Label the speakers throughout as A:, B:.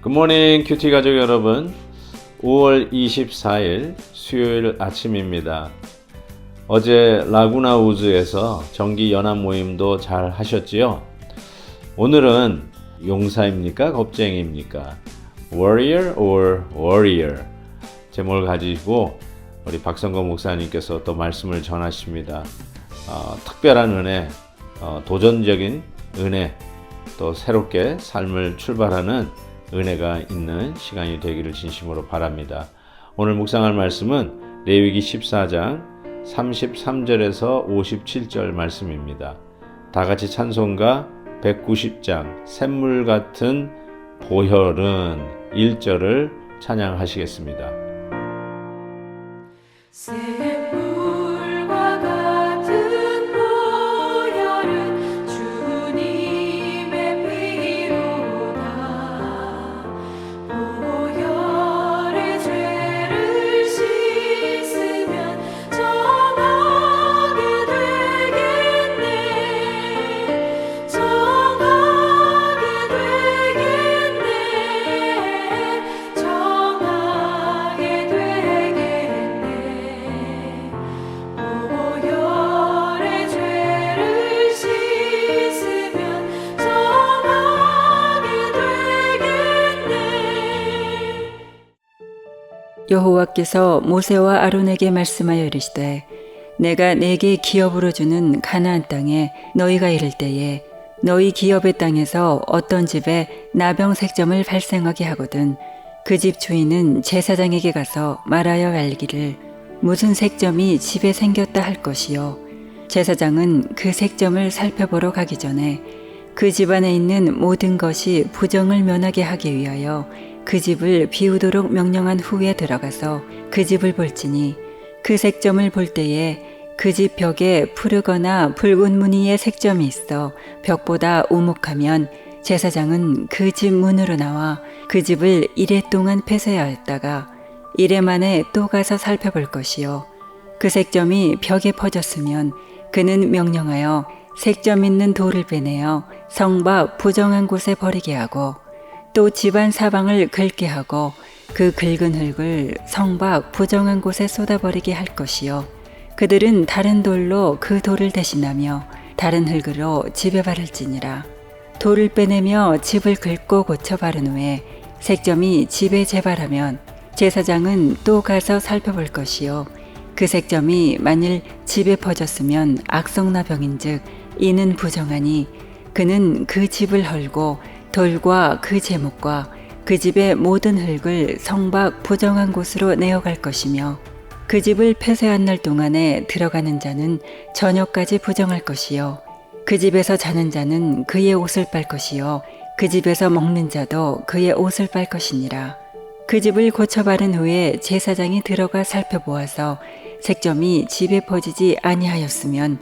A: 굿모닝 큐티 가족 여러분, 5월 24일 수요일 아침입니다. 어제 라구나 우즈에서 정기 연합 모임도 잘 하셨지요? 오늘은 용사입니까? 겁쟁이입니까? Warrior or Warrior 제목을 가지고 우리 박성건 목사님께서 또 말씀을 전하십니다. 특별한 은혜, 도전적인 은혜, 또 새롭게 삶을 출발하는 은혜가 있는 시간이 되기를 진심으로 바랍니다. 오늘 묵상할 말씀은 레위기 14장 33절에서 57절 말씀입니다. 다같이 찬송가 190장 샘물 같은 보혈은 1절을 찬양하시겠습니다.
B: 샘물과 같은 보혈은 주님의 피로다. 보혈의 죄를 씻으면 정하게 되겠네. 정하게 되겠네. 정하게 되겠네. 보혈의 죄를 씻으면 정하게 되겠네.
C: 여호와께서 모세와 아론에게 말씀하여 이르시되 내가 내게 기업으로 주는 가나안 땅에 너희가 이를 때에 너희 기업의 땅에서 어떤 집에 나병 색점을 발생하게 하거든 그 집 주인은 제사장에게 가서 말하여 알기를 무슨 색점이 집에 생겼다 할 것이요 제사장은 그 색점을 살펴보러 가기 전에 그 집안에 있는 모든 것이 부정을 면하게 하기 위하여 그 집을 비우도록 명령한 후에 들어가서 그 집을 볼지니 그 색점을 볼 때에 그 집 벽에 푸르거나 붉은 무늬의 색점이 있어 벽보다 오목하면 제사장은 그 집 문으로 나와 그 집을 이레 동안 폐쇄하였다가 이레 만에 또 가서 살펴볼 것이요 그 색점이 벽에 퍼졌으면 그는 명령하여 색점 있는 돌을 빼내어 성 밖 부정한 곳에 버리게 하고 또 집안 사방을 긁게 하고 그 긁은 흙을 성 밖 부정한 곳에 쏟아버리게 할 것이요 그들은 다른 돌로 그 돌을 대신하며 다른 흙으로 집에 바를지니라. 돌을 빼내며 집을 긁고 고쳐 바른 후에 색점이 집에 재발하면 제사장은 또 가서 살펴볼 것이요 그 색점이 만일 집에 퍼졌으면 악성나병인즉 이는 부정하니 그는 그 집을 헐고 돌과 그 제목과 그 집의 모든 흙을 성 밖 부정한 곳으로 내어갈 것이며 그 집을 폐쇄한 날 동안에 들어가는 자는 저녁까지 부정할 것이요 그 집에서 자는 자는 그의 옷을 빨 것이요 그 집에서 먹는 자도 그의 옷을 빨 것이니라. 그 집을 고쳐 바른 후에 제사장이 들어가 살펴보아서 색점이 집에 퍼지지 아니하였으면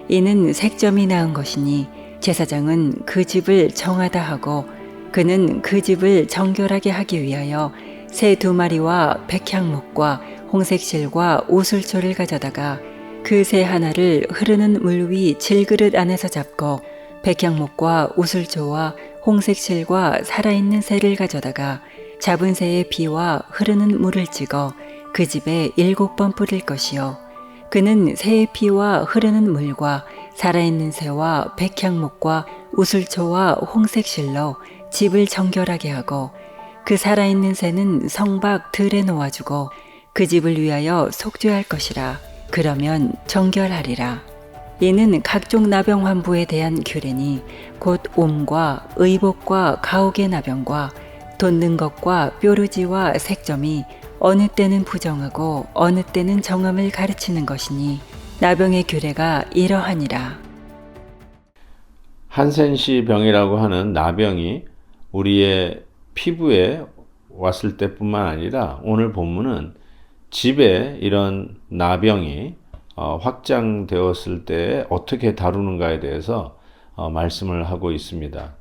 C: 이는 색점이 나은 것이니 제사장은 그 집을 정하다 하고 그는 그 집을 정결하게 하기 위하여 새 2마리와 백향목과 홍색실과 오술초를 가져다가 그 새 하나를 흐르는 물 위 질그릇 안에서 잡고 백향목과 오술초와 홍색실과 살아있는 새를 가져다가 잡은 새의 피와 흐르는 물을 찍어 그 집에 7번 뿌릴 것이요 그는 새의 피와 흐르는 물과 살아있는 새와 백향목과 우슬초와 홍색실로 집을 정결하게 하고 그 살아있는 새는 성 밖 들에 놓아주고 그 집을 위하여 속죄할 것이라. 그러면 정결하리라. 이는 각종 나병 환부에 대한 규례니 곧 옴과 의복과 가옥의 나병과 돋는 것과 뾰루지와 색점이 어느 때는 부정하고 어느 때는 정함을 가르치는 것이니 나병의 규례가 이러하니라.
A: 한센시 병이라고 하는 나병이 우리의 피부에 왔을 때뿐만 아니라 오늘 본문은 집에 이런 나병이 확장되었을 때 어떻게 다루는가에 대해서 말씀을 하고 있습니다.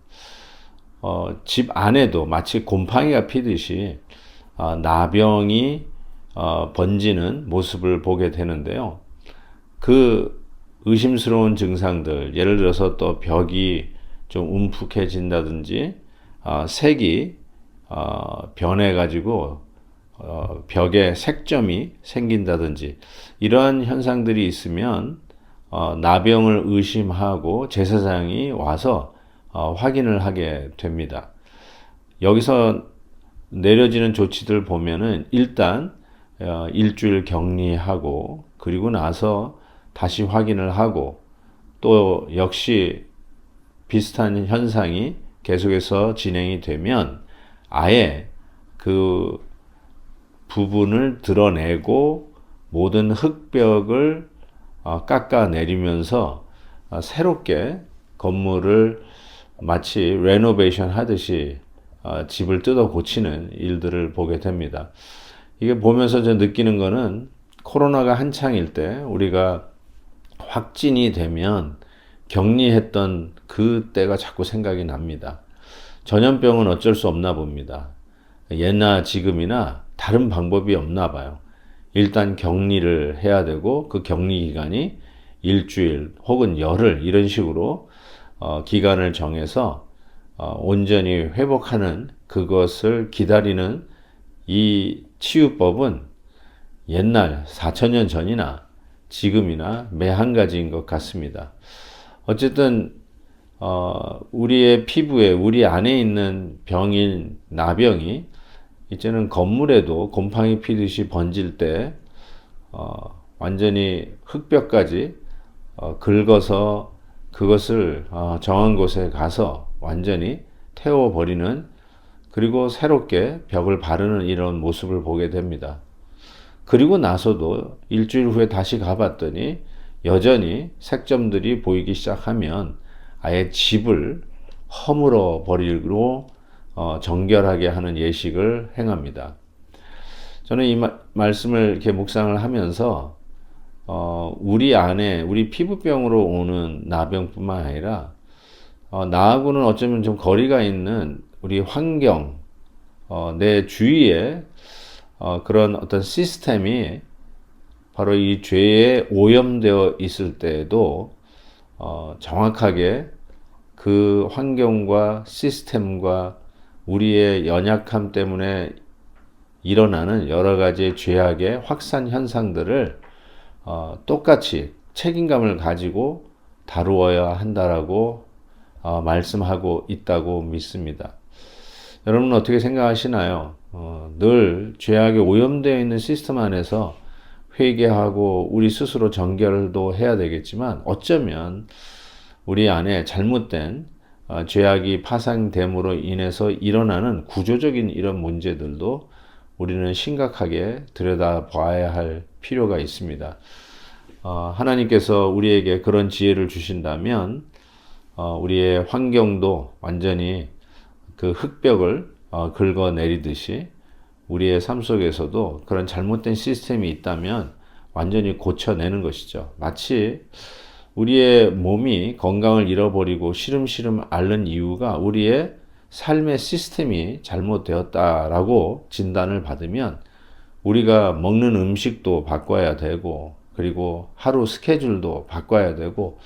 A: 집 안에도 마치 곰팡이가 피듯이 나병이 번지는 모습을 보게 되는데요. 그 의심스러운 증상들, 예를 들어서 또 벽이 좀 움푹해진다든지 색이 변해가지고 벽에 색점이 생긴다든지 이러한 현상들이 있으면 나병을 의심하고 제사장이 와서 확인을 하게 됩니다. 여기서 내려지는 조치들 보면은 일단 일주일 격리하고 그리고 나서 다시 확인을 하고 또 역시 비슷한 현상이 계속해서 진행이 되면 아예 그 부분을 드러내고 모든 흙벽을 깎아내리면서 새롭게 건물을 마치 레노베이션 하듯이 집을 뜯어 고치는 일들을 보게 됩니다. 이게 보면서 저 느끼는 거는 코로나가 한창일 때 우리가 확진이 되면 격리했던 그 때가 자꾸 생각이 납니다. 전염병은 어쩔 수 없나 봅니다. 예나 지금이나 다른 방법이 없나 봐요. 일단 격리를 해야 되고 그 격리 기간이 일주일 혹은 열흘 이런 식으로 기간을 정해서 온전히 회복하는 그것을 기다리는 이 치유법은 옛날 4,000년 전이나 지금이나 매 한 가지인 것 같습니다. 어쨌든 우리의 피부에 우리 안에 있는 병인 나병이 이제는 건물에도 곰팡이 피듯이 번질 때 완전히 흙벽까지 긁어서 그것을 정한 곳에 가서 완전히 태워버리는 그리고 새롭게 벽을 바르는 이런 모습을 보게 됩니다. 그리고 나서도 일주일 후에 다시 가봤더니 여전히 색점들이 보이기 시작하면 아예 집을 허물어 버리고 정결하게 하는 예식을 행합니다. 저는 이 말씀을 이렇게 묵상을 하면서 우리 안에 우리 피부병으로 오는 나병뿐만 아니라 나하고는 어쩌면 좀 거리가 있는 우리 환경, 내 주위에 그런 어떤 시스템이 바로 이 죄에 오염되어 있을 때에도 정확하게 그 환경과 시스템과 우리의 연약함 때문에 일어나는 여러 가지 죄악의 확산 현상들을 똑같이 책임감을 가지고 다루어야 한다라고 말씀하고 있다고 믿습니다. 여러분은 어떻게 생각하시나요? 늘 죄악에 오염되어 있는 시스템 안에서 회개하고 우리 스스로 정결도 해야 되겠지만 어쩌면 우리 안에 잘못된 죄악이 파생됨으로 인해서 일어나는 구조적인 이런 문제들도 우리는 심각하게 들여다봐야 할 필요가 있습니다. 하나님께서 우리에게 그런 지혜를 주신다면 우리의 환경도 완전히 그 흙벽을 긁어내리듯이 우리의 삶 속에서도 그런 잘못된 시스템이 있다면 완전히 고쳐내는 것이죠. 마치 우리의 몸이 건강을 잃어버리고 시름시름 앓는 이유가 우리의 삶의 시스템이 잘못되었다라고 진단을 받으면 우리가 먹는 음식도 바꿔야 되고 그리고 하루 스케줄도 바꿔야 되고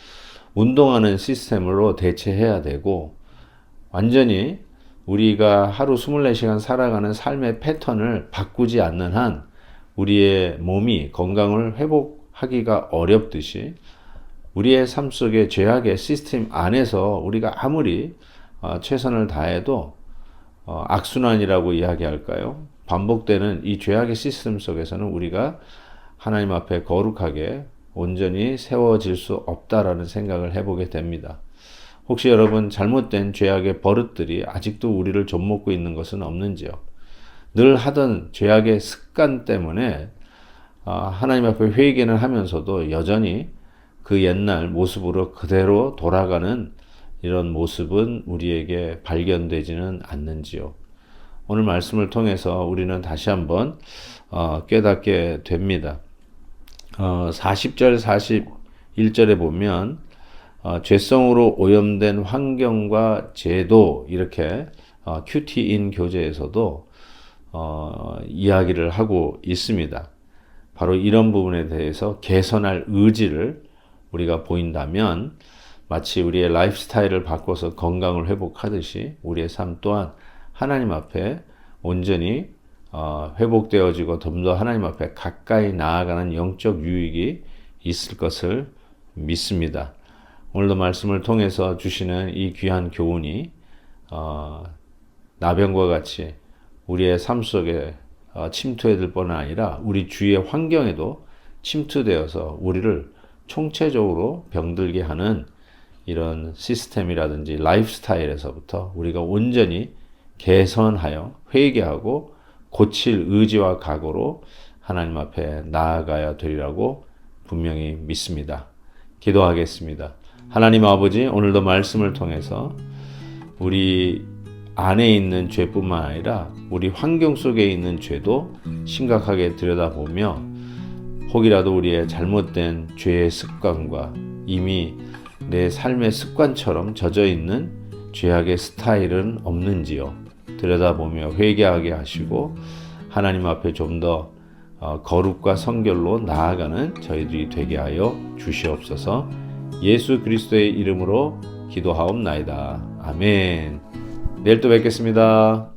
A: 운동하는 시스템으로 대체해야 되고 완전히 우리가 하루 24시간 살아가는 삶의 패턴을 바꾸지 않는 한 우리의 몸이 건강을 회복하기가 어렵듯이 우리의 삶 속의 죄악의 시스템 안에서 우리가 아무리 최선을 다해도 악순환이라고 이야기할까요? 반복되는 이 죄악의 시스템 속에서는 우리가 하나님 앞에 거룩하게 온전히 세워질 수 없다라는 생각을 해보게 됩니다. 혹시 여러분 잘못된 죄악의 버릇들이 아직도 우리를 좀먹고 있는 것은 없는지요? 늘 하던 죄악의 습관 때문에 하나님 앞에 회개는 하면서도 여전히 그 옛날 모습으로 그대로 돌아가는 이런 모습은 우리에게 발견되지는 않는지요? 오늘 말씀을 통해서 우리는 다시 한번 깨닫게 됩니다. 40절, 41절에 보면 죄성으로 오염된 환경과 제도 이렇게 큐티인 교재에서도 이야기를 하고 있습니다. 바로 이런 부분에 대해서 개선할 의지를 우리가 보인다면 마치 우리의 라이프 스타일을 바꿔서 건강을 회복하듯이 우리의 삶 또한 하나님 앞에 온전히 회복되어지고 좀 더 하나님 앞에 가까이 나아가는 영적 유익이 있을 것을 믿습니다. 오늘도 말씀을 통해서 주시는 이 귀한 교훈이 나병과 같이 우리의 삶 속에 침투해들 뿐 아니라 우리 주위의 환경에도 침투되어서 우리를 총체적으로 병들게 하는 이런 시스템이라든지 라이프 스타일에서부터 우리가 온전히 개선하여 회개하고 고칠 의지와 각오로 하나님 앞에 나아가야 되리라고 분명히 믿습니다. 기도하겠습니다. 하나님 아버지, 오늘도 말씀을 통해서 우리 안에 있는 죄뿐만 아니라 우리 환경 속에 있는 죄도 심각하게 들여다보며 혹이라도 우리의 잘못된 죄의 습관과 이미 내 삶의 습관처럼 젖어 있는 죄악의 스타일은 없는지요. 들여다보며 회개하게 하시고 하나님 앞에 좀 더 거룩과 성결로 나아가는 저희들이 되게 하여 주시옵소서. 예수 그리스도의 이름으로 기도하옵나이다. 아멘. 내일 또 뵙겠습니다.